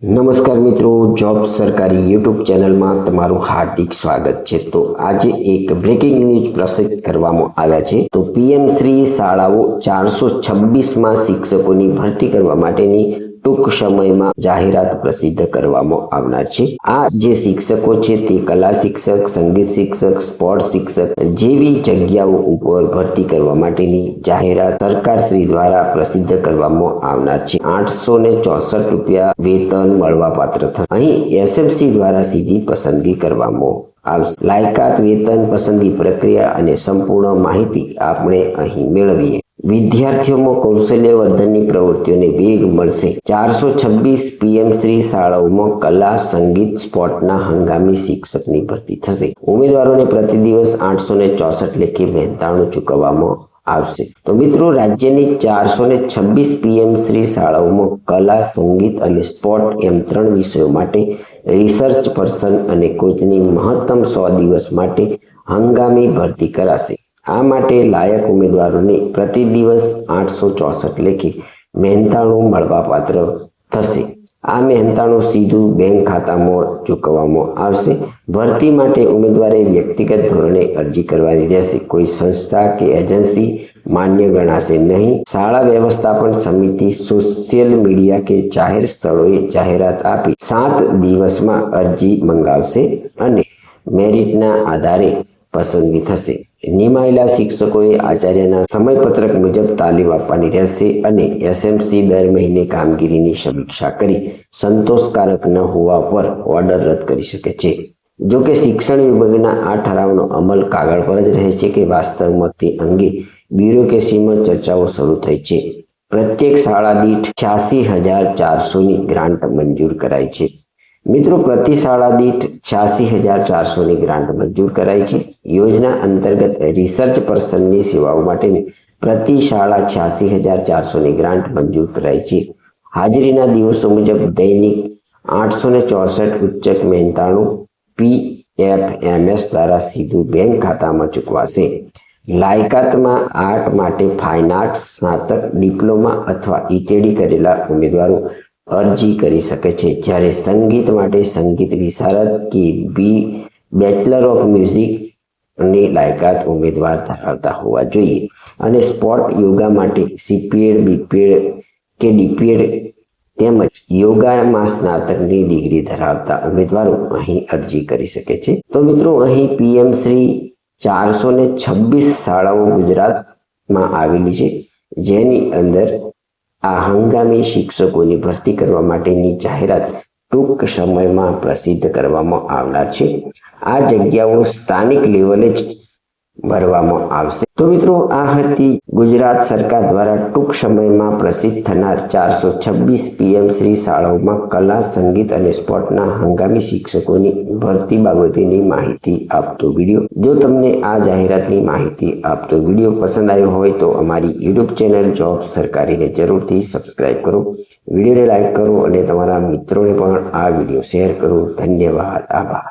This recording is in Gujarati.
નમસ્કાર મિત્રો, જોબ સરકારી યુટ્યુબ ચેનલમાં તમારું હાર્દિક સ્વાગત છે। તો આજે એક બ્રેકિંગ ન્યૂઝ પ્રસારિત કરવામાં આવ્યા છે। તો પીએમ શ્રી શાળાઓ 426માં શિક્ષકોની ભરતી કરવા માટેની ટૂંક સમયમાં જાહેરાત પ્રસિદ્ધ કરવામાં આવનાર છે। આ જે શિક્ષકો છે તે કલા શિક્ષક, સંગીત શિક્ષક, સ્પોર્ટ શિક્ષક જેવી જગ્યાઓ ઉપર ભરતી કરવા માટેની જાહેરાત સરકાર શ્રી દ્વારા પ્રસિદ્ધ કરવામાં આવનાર છે। 864 રૂપિયા વેતન મળવાપાત્ર થશે। અહીં એસએમસી દ્વારા સીધી પસંદગી કરવામાં આવશે। લાયકાત, વેતન, પસંદગી પ્રક્રિયા અને સંપૂર્ણ માહિતી આપણે અહીં મેળવીએ। વિદ્યાર્થીઓમાં કૌશલ્ય વર્ધનની પ્રવૃત્તિઓને વેગ મળશે। 426 પીએમ શ્રી શાળાઓમાં કલા, સંગીત, સ્પોર્ટના હંગામી શિક્ષકની ભરતી થશે। ઉમેદવારોને પ્રતિ દિવસ 864 લેખે મહેનતાણું ચૂકવવામાં આવશે। તો મિત્રો, રાજ્યની 426 પીએમ શ્રી શાળાઓમાં કલા, સંગીત અને સ્પોર્ટ એમ 3 વિષયો માટે રિસર્ચ પર્સન અને કોચની મહત્તમ 100 દિવસ માટે હંગામી ભરતી કરાશે। આ માટે લાયક ઉમેદવારોને પ્રતિ દિવસ 864 લેખે મહેનતાણું મળવાપાત્ર થશે। આ મહેનતાણું સીધું બેંક ખાતામાં ચૂકવવામાં આવશે। ભરતી માટે ઉમેદવારે વ્યક્તિગત ધોરણે અરજી કરવાની રહેશે। કોઈ સંસ્થા કે એજન્સી માન્ય ગણાશે નહીં। શાળા વ્યવસ્થાપન સમિતિ સોશિયલ મીડિયા કે જાહેર સ્થળોએ જાહેરાત આપી 7 દિવસમાં અરજી મંગાવશે અને મેરિટના આધારે પસંદગી થશે। નિમાયેલા શિક્ષકોએ આચાર્યના સમયપત્રક મુજબ તાલીમ આપવાની રહેશે અને એસએમસી દર મહિને કામગીરીની સમીક્ષા કરી સંતોષકારક ન હોવા પર ઓર્ડર રદ કરી શકે છે। જો કે શિક્ષણ વિભાગના આ ઠરાવનો અમલ કાગળ પર જ રહે છે કે વાસ્તવમાં તે અંગે બ્યુરોક્રેસીમાં ચર્ચાઓ શરૂ થઈ છે। પ્રત્યેક શાળા દીઠ 86,400ની ગ્રાન્ટ મંજૂર કરાઈ છે। મિત્રો, પ્રતિ શાળા દીઠ 86,400ની ગ્રાન્ટ મંજૂર કરાઈ છે। યોજના અંતર્ગત રિસર્ચ પર્સનની સેવાઓ માટેની પ્રતિ શાળા 86,400ની ગ્રાન્ટ મંજૂર કરાઈ છે। હાજરીના દિવસો મુજબ દૈનિક 864 ઉચ્ચક મહેનતાણું પીએફએમએસ દ્વારા સીધું બેંક ખાતામાં ચૂકવાશે। લાયકાતમાં આર્ટ માટે ફાઇન આર્ટ્સ, સ્નાતક, ડિપ્લોમા અથવા ઈટીડી કરેલા ઉમેદવારો અરજી કરી શકે છે, જ્યારે સંગીત માટે સંગીત વિશારદ કે બેચલર ઓફ મ્યુઝિક ની લાયકાત ઉમેદવાર ધરાવતા હોવા જોઈએ અને સ્પોર્ટ યોગા માટે સીપીએડ, બીપીએડ કે ડીપીએડ તેમજ યોગામાં સ્નાતકની ડિગ્રી ધરાવતા ઉમેદવારો અહીં અરજી કરી શકે છે। તો મિત્રો, અહીં પીએમ શ્રી 426 શાળાઓ ગુજરાતમાં આવેલી છે, જેની અંદર આ હંગામી શિક્ષકોની ભરતી કરવા માટેની જાહેરાત ટૂંક સમયમાં પ્રસિદ્ધ કરવામાં આવનાર છે। આ જગ્યાઓ સ્થાનિક લેવલે જ ભરવામાં આવશે। તો મિત્રો, આ હતી ગુજરાત સરકાર દ્વારા ટૂંક સમયમાં પ્રસિદ્ધ થનાર 426 પીએમ શ્રી શાળાઓમાં કલા, સંગીત અને સ્પોર્ટના હંગામી શિક્ષકોની ભરતી બાબતેની માહિતી આપતો વિડીયો। જો તમને આ જાહેરાતની માહિતી આપતો વિડીયો પસંદ આવ્યો હોય તો અમારી યુટ્યુબ ચેનલ જોબ સરકારીને જરૂરથી સબસ્ક્રાઇબ કરો, વિડીયોને લાઇક કરો અને તમારા મિત્રોને પણ આ વિડીયો શેર કરો। ધન્યવાદ, આભાર।